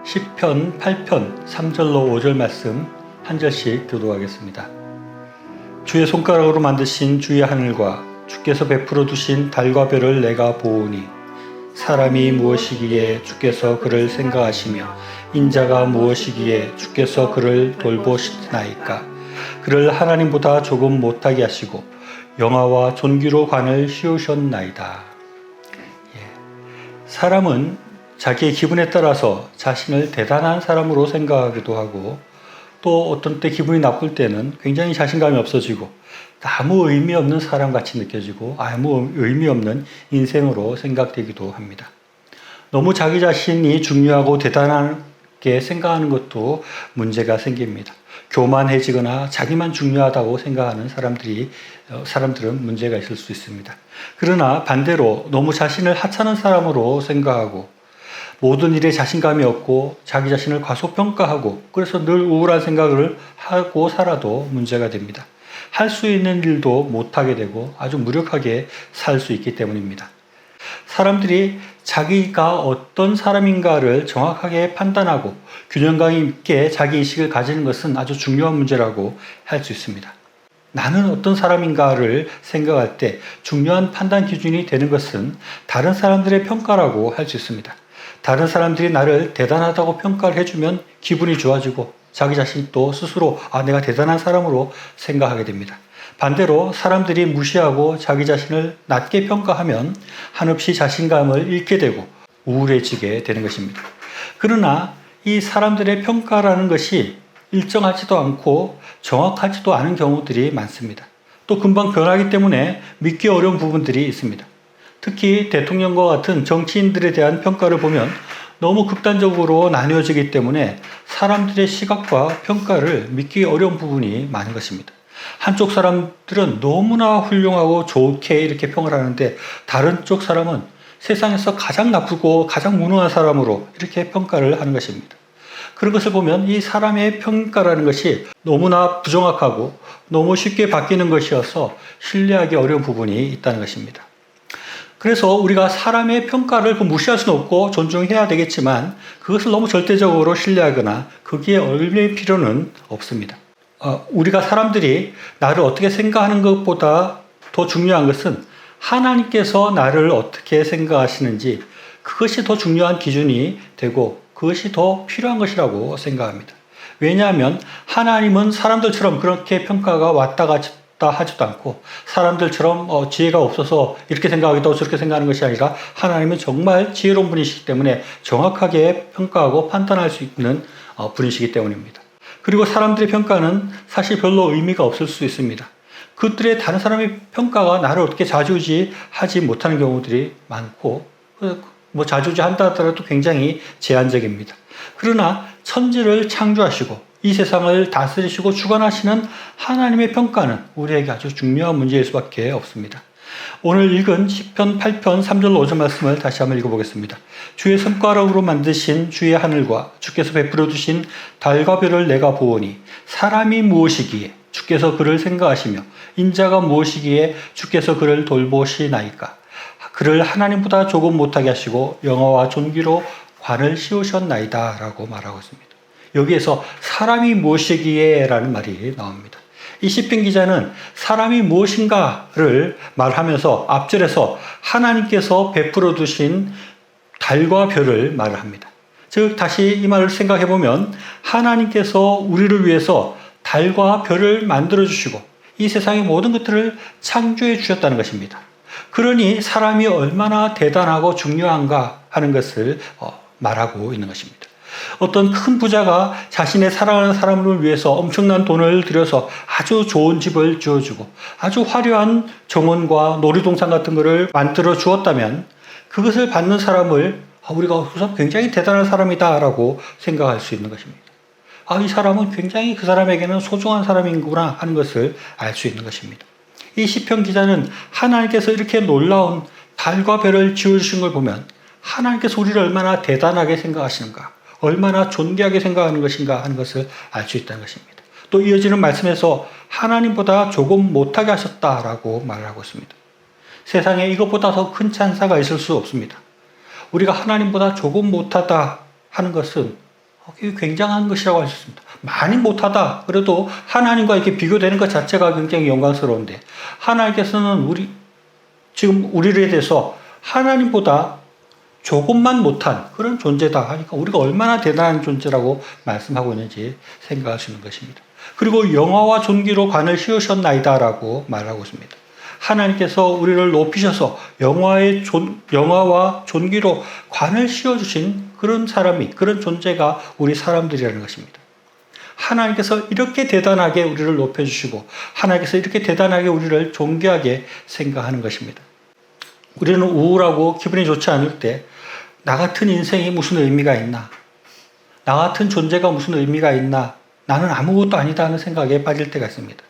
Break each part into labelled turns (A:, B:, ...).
A: 시편 8편 3절로 5절 말씀 한 절씩 교독하겠습니다. 주의 손가락으로 만드신 주의 하늘과 주께서 베풀어 두신 달과 별을 내가 보오니 사람이 무엇이기에 주께서 그를 생각하시며 인자가 무엇이기에 주께서 그를 돌보시나이까. 그를 하나님보다 조금 못하게 하시고 영화와 존귀로 관을 씌우셨나이다. 사람은 자기의 기분에 따라서 자신을 대단한 사람으로 생각하기도 하고, 또 어떤 때 기분이 나쁠 때는 굉장히 자신감이 없어지고 아무 의미 없는 사람같이 느껴지고 아무 의미 없는 인생으로 생각되기도 합니다. 너무 자기 자신이 중요하고 대단하게 생각하는 것도 문제가 생깁니다. 교만해지거나 자기만 중요하다고 생각하는 사람들은 문제가 있을 수 있습니다. 그러나 반대로 너무 자신을 하찮은 사람으로 생각하고 모든 일에 자신감이 없고 자기 자신을 과소평가하고 그래서 늘 우울한 생각을 하고 살아도 문제가 됩니다. 할 수 있는 일도 못하게 되고 아주 무력하게 살 수 있기 때문입니다. 사람들이 자기가 어떤 사람인가를 정확하게 판단하고 균형감 있게 자기인식을 가지는 것은 아주 중요한 문제라고 할 수 있습니다. 나는 어떤 사람인가를 생각할 때 중요한 판단 기준이 되는 것은 다른 사람들의 평가라고 할 수 있습니다. 다른 사람들이 나를 대단하다고 평가를 해주면 기분이 좋아지고 자기 자신이 또 스스로 내가 대단한 사람으로 생각하게 됩니다. 반대로 사람들이 무시하고 자기 자신을 낮게 평가하면 한없이 자신감을 잃게 되고 우울해지게 되는 것입니다. 그러나 이 사람들의 평가라는 것이 일정하지도 않고 정확하지도 않은 경우들이 많습니다. 또 금방 변하기 때문에 믿기 어려운 부분들이 있습니다. 특히 대통령과 같은 정치인들에 대한 평가를 보면 너무 극단적으로 나뉘어지기 때문에 사람들의 시각과 평가를 믿기 어려운 부분이 많은 것입니다. 한쪽 사람들은 너무나 훌륭하고 좋게 이렇게 평을 하는데 다른 쪽 사람은 세상에서 가장 나쁘고 가장 무능한 사람으로 이렇게 평가를 하는 것입니다. 그런 것을 보면 이 사람의 평가라는 것이 너무나 부정확하고 너무 쉽게 바뀌는 것이어서 신뢰하기 어려운 부분이 있다는 것입니다. 그래서 우리가 사람의 평가를 무시할 수는 없고 존중해야 되겠지만 그것을 너무 절대적으로 신뢰하거나 거기에 얽매일 필요는 없습니다. 우리가 사람들이 나를 어떻게 생각하는 것보다 더 중요한 것은 하나님께서 나를 어떻게 생각하시는지 그것이 더 중요한 기준이 되고 그것이 더 필요한 것이라고 생각합니다. 왜냐하면 하나님은 사람들처럼 그렇게 평가가 왔다 갔다 하지도 않고 사람들처럼 지혜가 없어서 이렇게 생각하기도 저렇게 생각하는 것이 아니라 하나님은 정말 지혜로운 분이시기 때문에 정확하게 평가하고 판단할 수 있는 분이시기 때문입니다. 그리고 사람들의 평가는 사실 별로 의미가 없을 수 있습니다. 그들의 다른 사람의 평가가 나를 어떻게 좌지우지하지 못하는 경우들이 많고 좌지우지한다 하더라도 굉장히 제한적입니다. 그러나 천지를 창조하시고 이 세상을 다스리시고 주관하시는 하나님의 평가는 우리에게 아주 중요한 문제일 수밖에 없습니다. 오늘 읽은 시편 8편 3절로 5절 말씀을 다시 한번 읽어보겠습니다. 주의 손가락으로 만드신 주의 하늘과 주께서 베풀어 두신 달과 별을 내가 보오니 사람이 무엇이기에 주께서 그를 생각하시며 인자가 무엇이기에 주께서 그를 돌보시나이까. 그를 하나님보다 조금 못하게 하시고 영화와 존귀로 관을 씌우셨나이다 라고 말하고 있습니다. 여기에서 사람이 무엇이기에 라는 말이 나옵니다. 이 시편 기자는 사람이 무엇인가를 말하면서 앞절에서 하나님께서 베풀어 두신 달과 별을 말을 합니다. 즉 다시 이 말을 생각해 보면 하나님께서 우리를 위해서 달과 별을 만들어 주시고 이 세상의 모든 것들을 창조해 주셨다는 것입니다. 그러니 사람이 얼마나 대단하고 중요한가 하는 것을 말하고 있는 것입니다. 어떤 큰 부자가 자신의 사랑하는 사람을 위해서 엄청난 돈을 들여서 아주 좋은 집을 지어주고 아주 화려한 정원과 놀이동산 같은 것을 만들어 주었다면 그것을 받는 사람을 우리가 우선 굉장히 대단한 사람이다 라고 생각할 수 있는 것입니다. 이 사람은 굉장히 그 사람에게는 소중한 사람이구나 하는 것을 알 수 있는 것입니다. 이 시편 기자는 하나님께서 이렇게 놀라운 달과 별을 지어주신 걸 보면 하나님께서 우리를 얼마나 대단하게 생각하시는가, 얼마나 존귀하게 생각하는 것인가 하는 것을 알 수 있다는 것입니다. 또 이어지는 말씀에서 하나님보다 조금 못하게 하셨다라고 말하고 있습니다. 세상에 이것보다 더 큰 찬사가 있을 수 없습니다. 우리가 하나님보다 조금 못하다 하는 것은 이게 굉장한 것이라고 할 수 있습니다. 많이 못하다. 그래도 하나님과 이렇게 비교되는 것 자체가 굉장히 영광스러운데, 하나님께서는 지금 우리에 대해서 하나님보다 조금만 못한 그런 존재다 하니까 우리가 얼마나 대단한 존재라고 말씀하고 있는지 생각할 수 있는 것입니다. 그리고 영화와 존귀로 관을 씌우셨나이다라고 말하고 있습니다. 하나님께서 우리를 높이셔서 영화와 존귀로 관을 씌워주신 그런 그런 존재가 우리 사람들이라는 것입니다. 하나님께서 이렇게 대단하게 우리를 높여주시고 하나님께서 이렇게 대단하게 우리를 존귀하게 생각하는 것입니다. 우리는 우울하고 기분이 좋지 않을 때 나 같은 인생이 무슨 의미가 있나? 나 같은 존재가 무슨 의미가 있나? 나는 아무것도 아니다 하는 생각에 빠질 때가 있습니다.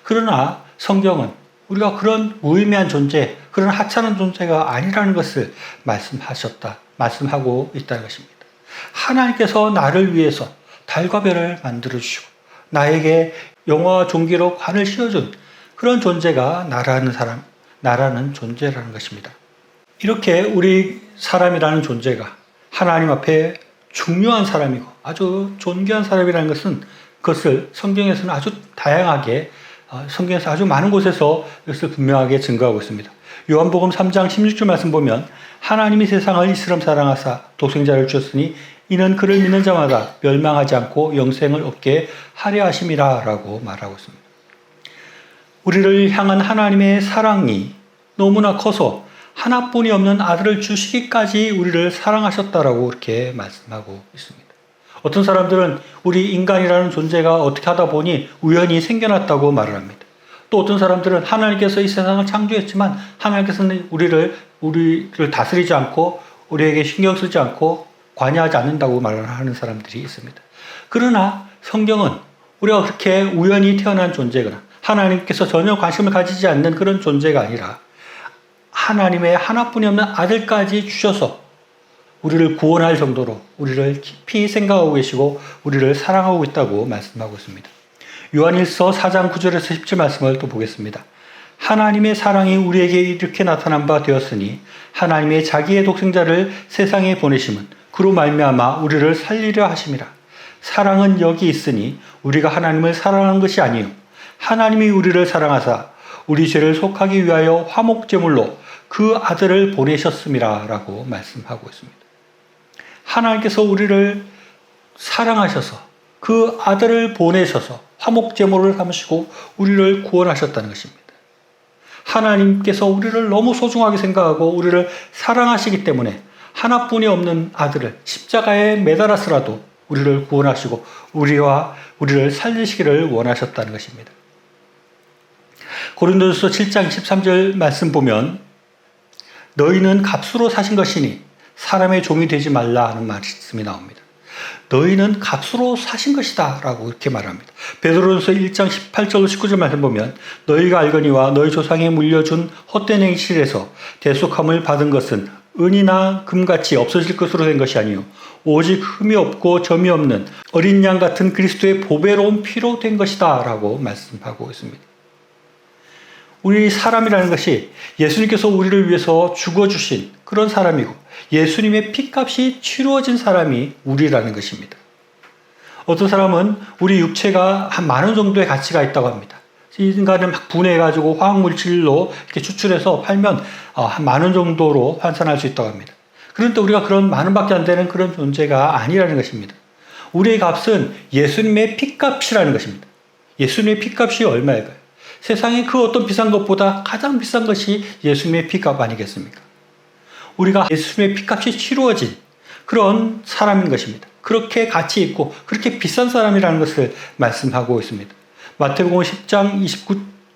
A: 그러나 성경은 우리가 그런 무의미한 존재, 그런 하찮은 존재가 아니라는 것을 말씀하고 있다는 것입니다. 하나님께서 나를 위해서 달과 별을 만들어주시고 나에게 영화와 존귀로 관을 씌워준 그런 존재가 나라는 존재라는 것입니다. 이렇게 우리 사람이라는 존재가 하나님 앞에 중요한 사람이고 아주 존귀한 사람이라는 그것을 성경에서는 아주 다양하게 성경에서 아주 많은 곳에서 이것을 분명하게 증거하고 있습니다. 요한복음 3장 16절 말씀 보면 하나님이 세상을 이처럼 사랑하사 독생자를 주셨으니 이는 그를 믿는 자마다 멸망하지 않고 영생을 얻게 하려 하심이라 라고 말하고 있습니다. 우리를 향한 하나님의 사랑이 너무나 커서 하나뿐이 없는 아들을 주시기까지 우리를 사랑하셨다라고 이렇게 말씀하고 있습니다. 어떤 사람들은 우리 인간이라는 존재가 어떻게 하다 보니 우연히 생겨났다고 말을 합니다. 또 어떤 사람들은 하나님께서 이 세상을 창조했지만 하나님께서는 우리를 다스리지 않고 우리에게 신경 쓰지 않고 관여하지 않는다고 말하는 사람들이 있습니다. 그러나 성경은 우리가 그렇게 우연히 태어난 존재거나 하나님께서 전혀 관심을 가지지 않는 그런 존재가 아니라 하나님의 하나뿐이 없는 아들까지 주셔서 우리를 구원할 정도로 우리를 깊이 생각하고 계시고 우리를 사랑하고 있다고 말씀하고 있습니다. 요한일서 4장 9절에서 10절 말씀을 또 보겠습니다. 하나님의 사랑이 우리에게 이렇게 나타난 바 되었으니 하나님의 자기의 독생자를 세상에 보내심은 그로 말미암아 우리를 살리려 하심이라. 사랑은 여기 있으니 우리가 하나님을 사랑하는 것이 아니요 하나님이 우리를 사랑하사 우리 죄를 속하기 위하여 화목제물로 그 아들을 보내셨음이라 라고 말씀하고 있습니다. 하나님께서 우리를 사랑하셔서 그 아들을 보내셔서 화목제물을 삼으시고 우리를 구원하셨다는 것입니다. 하나님께서 우리를 너무 소중하게 생각하고 우리를 사랑하시기 때문에 하나뿐이 없는 아들을 십자가에 매달아서라도 우리를 구원하시고 우리를 살리시기를 원하셨다는 것입니다. 고린도전서 7장 13절 말씀 보면 너희는 값으로 사신 것이니 사람의 종이 되지 말라 하는 말씀이 나옵니다. 너희는 값으로 사신 것이다 라고 이렇게 말합니다. 베드로전서 1장 18절로 19절 말씀 보면 너희가 알거니와 너희 조상이 물려준 헛된 행실에서 대속함을 받은 것은 은이나 금같이 없어질 것으로 된 것이 아니요 오직 흠이 없고 점이 없는 어린 양 같은 그리스도의 보배로운 피로 된 것이다 라고 말씀하고 있습니다. 우리 사람이라는 것이 예수님께서 우리를 위해서 죽어주신 그런 사람이고 예수님의 피값이 치루어진 사람이 우리라는 것입니다. 어떤 사람은 우리 육체가 한 10,000원 정도의 가치가 있다고 합니다. 이 인간을 막 분해해가지고 화학물질로 이렇게 추출해서 팔면 한 10,000원 정도로 환산할 수 있다고 합니다. 그런데 우리가 그런 10,000원밖에 안 되는 그런 존재가 아니라는 것입니다. 우리의 값은 예수님의 피값이라는 것입니다. 예수님의 피값이 얼마일까요? 세상에 그 어떤 비싼 것보다 가장 비싼 것이 예수님의 피값 아니겠습니까? 우리가 예수님의 피값이 치루어진 그런 사람인 것입니다. 그렇게 가치 있고 그렇게 비싼 사람이라는 것을 말씀하고 있습니다. 마태복음 10장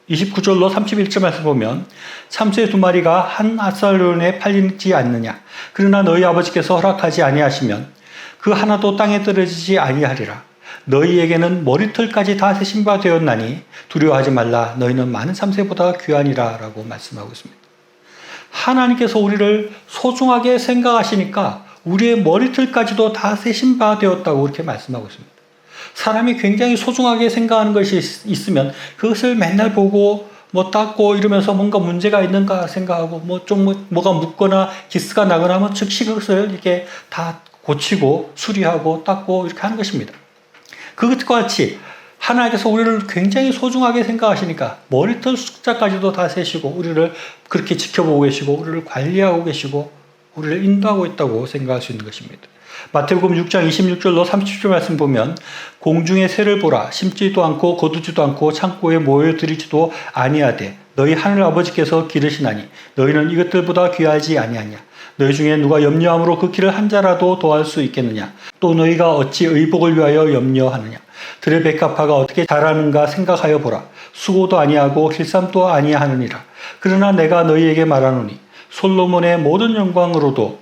A: 29절로 31절 말씀 보면 참새 2마리가 한 앗살론에 팔리지 않느냐 그러나 너희 아버지께서 허락하지 아니하시면 그 하나도 땅에 떨어지지 아니하리라. 너희에게는 머리털까지 다 세신 바 되었나니 두려워하지 말라. 너희는 많은 참새보다 귀하니라 라고 말씀하고 있습니다. 하나님께서 우리를 소중하게 생각하시니까 우리의 머리털까지도 다 세신 바 되었다고 그렇게 말씀하고 있습니다. 사람이 굉장히 소중하게 생각하는 것이 있으면 그것을 맨날 보고 닦고 이러면서 뭔가 문제가 있는가 생각하고 뭐가 묻거나 기스가 나거나 하면 즉시 그것을 이렇게 다 고치고 수리하고 닦고 이렇게 하는 것입니다. 그것과 같이 하나님께서 우리를 굉장히 소중하게 생각하시니까 머리털 숫자까지도 다 세시고 우리를 그렇게 지켜보고 계시고 우리를 관리하고 계시고 우리를 인도하고 있다고 생각할 수 있는 것입니다. 마태복음 6장 26절로 30절 말씀 보면 공중의 새를 보라 심지도 않고 거두지도 않고 창고에 모여들이지도 아니하되 너희 하늘 아버지께서 기르시나니 너희는 이것들보다 귀하지 아니하냐. 너희 중에 누가 염려함으로 그 길을 한 자라도 더할 수 있겠느냐. 또 너희가 어찌 의복을 위하여 염려하느냐. 들의 백합화가 어떻게 자라는가 생각하여 보라. 수고도 아니하고 길쌈도 아니하느니라. 그러나 내가 너희에게 말하노니 솔로몬의 모든 영광으로도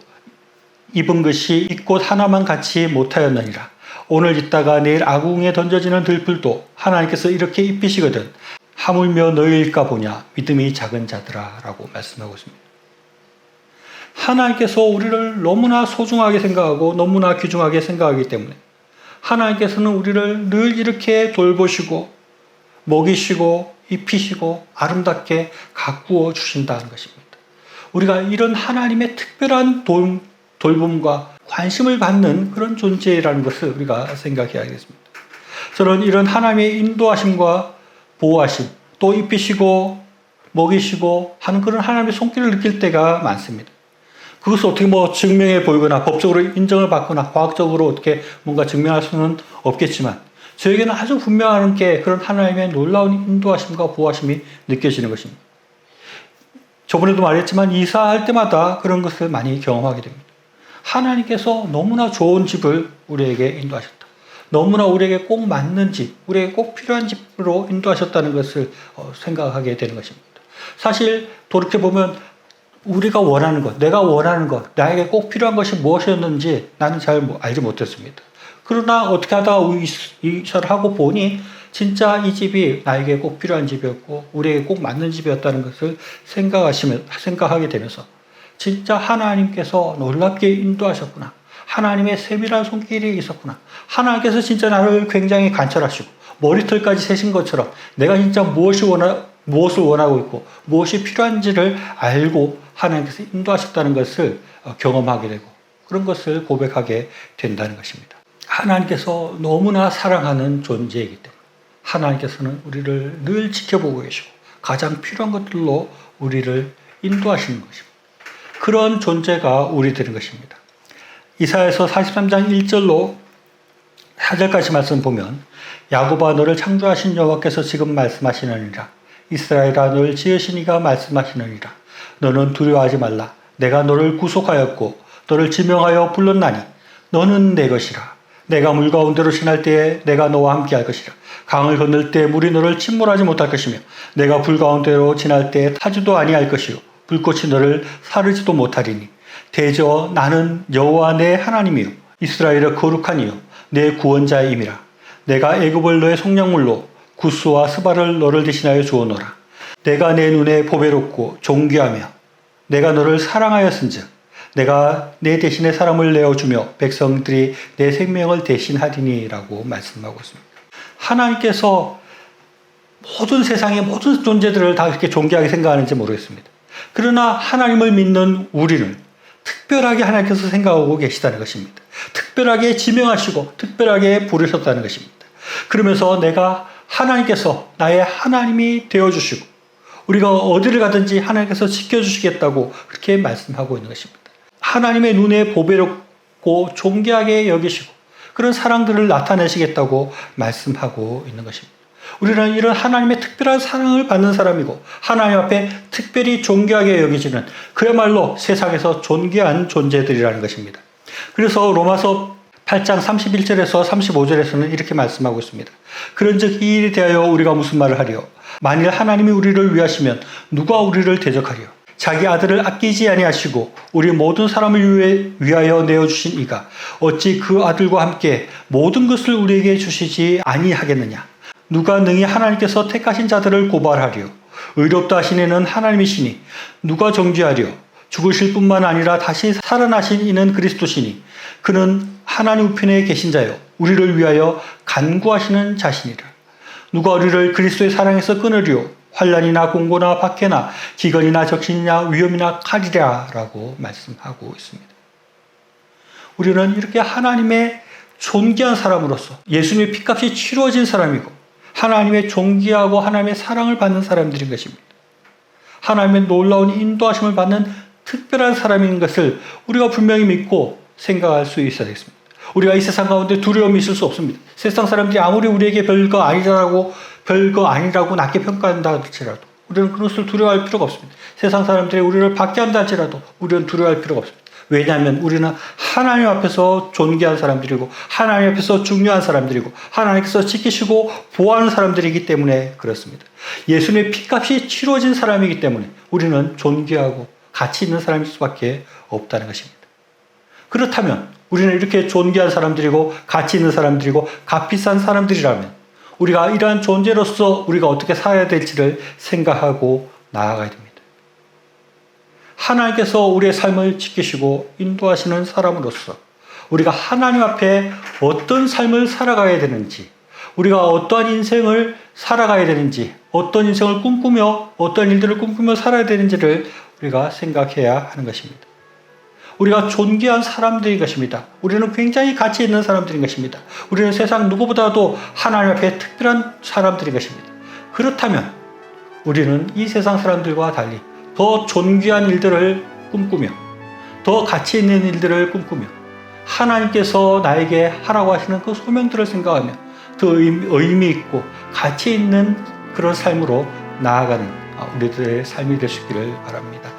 A: 입은 것이 이 꽃 하나만 같이 못하였느니라. 오늘 있다가 내일 아궁에 던져지는 들풀도 하나님께서 이렇게 입히시거든 하물며 너희일까 보냐 믿음이 작은 자들아 라고 말씀하고 있습니다. 하나님께서 우리를 너무나 소중하게 생각하고 너무나 귀중하게 생각하기 때문에 하나님께서는 우리를 늘 이렇게 돌보시고 먹이시고 입히시고 아름답게 가꾸어 주신다는 것입니다. 우리가 이런 하나님의 특별한 돌봄과 관심을 받는 그런 존재라는 것을 우리가 생각해야겠습니다. 저는 이런 하나님의 인도하심과 보호하심, 또 입히시고 먹이시고 하는 그런 하나님의 손길을 느낄 때가 많습니다. 그것을 어떻게 증명해 보이거나 법적으로 인정을 받거나 과학적으로 어떻게 뭔가 증명할 수는 없겠지만 저에게는 아주 분명한 게 그런 하나님의 놀라운 인도하심과 보호하심이 느껴지는 것입니다. 저번에도 말했지만 이사할 때마다 그런 것을 많이 경험하게 됩니다. 하나님께서 너무나 좋은 집을 우리에게 인도하셨다. 너무나 우리에게 꼭 맞는 집, 우리에게 꼭 필요한 집으로 인도하셨다는 것을 생각하게 되는 것입니다. 사실 돌이켜보면 우리가 원하는 것, 내가 원하는 것, 나에게 꼭 필요한 것이 무엇이었는지 나는 잘 알지 못했습니다. 그러나 어떻게 하다가 이사를 하고 보니 진짜 이 집이 나에게 꼭 필요한 집이었고 우리에게 꼭 맞는 집이었다는 것을 생각하게 되면서 진짜 하나님께서 놀랍게 인도하셨구나. 하나님의 세밀한 손길이 있었구나. 하나님께서 진짜 나를 굉장히 관찰하시고 머리털까지 세신 것처럼 내가 진짜 무엇을 원하고 있고 무엇이 필요한지를 알고 하나님께서 인도하셨다는 것을 경험하게 되고 그런 것을 고백하게 된다는 것입니다. 하나님께서 너무나 사랑하는 존재이기 때문에 하나님께서는 우리를 늘 지켜보고 계시고 가장 필요한 것들로 우리를 인도하시는 것입니다. 그런 존재가 우리 되는 것입니다. 이사야서 43장 1절로 4절까지 말씀 보면 야곱아 너를 창조하신 여호와께서 지금 말씀하시느니라. 이스라엘아 너를 지으신 이가 말씀하시느니라. 너는 두려워하지 말라. 내가 너를 구속하였고 너를 지명하여 불렀나니 너는 내 것이라. 내가 물 가운데로 지날 때에 내가 너와 함께 할 것이라. 강을 건널 때 물이 너를 침몰하지 못할 것이며 내가 불 가운데로 지날 때에 타지도 아니할 것이요 불꽃이 너를 사르지도 못하리니 대저 나는 여호와 내 하나님이요 이스라엘의 거룩한 이요 내 구원자임이라. 내가 애굽을 너의 속량물로 구스와 스바를 너를 대신하여 주어노라. 내가 내 눈에 보배롭고 존귀하며 내가 너를 사랑하였은즉 내가 내 대신에 사람을 내어주며 백성들이 내 생명을 대신하리니라고 말씀하고 있습니다. 하나님께서 모든 세상의 모든 존재들을 다 그렇게 존귀하게 생각하는지 모르겠습니다. 그러나 하나님을 믿는 우리는 특별하게 하나님께서 생각하고 계시다는 것입니다. 특별하게 지명하시고 특별하게 부르셨다는 것입니다. 그러면서 내가 하나님께서 나의 하나님이 되어주시고 우리가 어디를 가든지 하나님께서 지켜주시겠다고 그렇게 말씀하고 있는 것입니다. 하나님의 눈에 보배롭고 존귀하게 여기시고 그런 사랑들을 나타내시겠다고 말씀하고 있는 것입니다. 우리는 이런 하나님의 특별한 사랑을 받는 사람이고 하나님 앞에 특별히 존귀하게 여기지는 그야말로 세상에서 존귀한 존재들이라는 것입니다. 그래서 로마서 8장 31절에서 35절에서는 이렇게 말씀하고 있습니다. 그런즉 이 일에 대하여 우리가 무슨 말을 하리요? 만일 하나님이 우리를 위하시면 누가 우리를 대적하리요? 자기 아들을 아끼지 아니하시고 우리 모든 사람을 위하여 내어주신 이가 어찌 그 아들과 함께 모든 것을 우리에게 주시지 아니하겠느냐? 누가 능히 하나님께서 택하신 자들을 고발하리요? 의롭다 하신 이는 하나님이시니 누가 정죄하리요? 죽으실 뿐만 아니라 다시 살아나신 이는 그리스도시니 그는 하나님 우편에 계신 자요 우리를 위하여 간구하시는 자시니라. 누가 우리를 그리스도의 사랑에서 끊으리요? 환난이나 공고나 박해나 기근이나 적신이나 위험이나 칼이라 라고 말씀하고 있습니다. 우리는 이렇게 하나님의 존귀한 사람으로서 예수님의 피값이 치루어진 사람이고 하나님의 존귀하고 하나님의 사랑을 받는 사람들인 것입니다. 하나님의 놀라운 인도하심을 받는 특별한 사람인 것을 우리가 분명히 믿고 생각할 수 있어야 되겠습니다. 우리가 이 세상 가운데 두려움이 있을 수 없습니다. 세상 사람들이 아무리 우리에게 별거 아니라고 낮게 평가한다 할지라도 우리는 그것을 두려워할 필요가 없습니다. 세상 사람들이 우리를 박해한다 할지라도 우리는 두려워할 필요가 없습니다. 왜냐하면 우리는 하나님 앞에서 존귀한 사람들이고 하나님 앞에서 중요한 사람들이고 하나님께서 지키시고 보호하는 사람들이기 때문에 그렇습니다. 예수님의 피값이 치루어진 사람이기 때문에 우리는 존귀하고 가치 있는 사람일 수밖에 없다는 것입니다. 그렇다면 우리는 이렇게 존귀한 사람들이고 가치 있는 사람들이고 값비싼 사람들이라면 우리가 이러한 존재로서 우리가 어떻게 살아야 될지를 생각하고 나아가야 됩니다. 하나님께서 우리의 삶을 지키시고 인도하시는 사람으로서 우리가 하나님 앞에 어떤 삶을 살아가야 되는지, 우리가 어떠한 인생을 살아가야 되는지, 어떤 인생을 꿈꾸며 어떤 일들을 꿈꾸며 살아야 되는지를 우리가 생각해야 하는 것입니다. 우리가 존귀한 사람들인 것입니다. 우리는 굉장히 가치 있는 사람들인 것입니다. 우리는 세상 누구보다도 하나님 앞에 특별한 사람들인 것입니다. 그렇다면 우리는 이 세상 사람들과 달리 더 존귀한 일들을 꿈꾸며 더 가치 있는 일들을 꿈꾸며 하나님께서 나에게 하라고 하시는 그 소명들을 생각하며 더 의미 있고 가치 있는 그런 삶으로 나아가는 우리들의 삶이 될 수 있기를 바랍니다.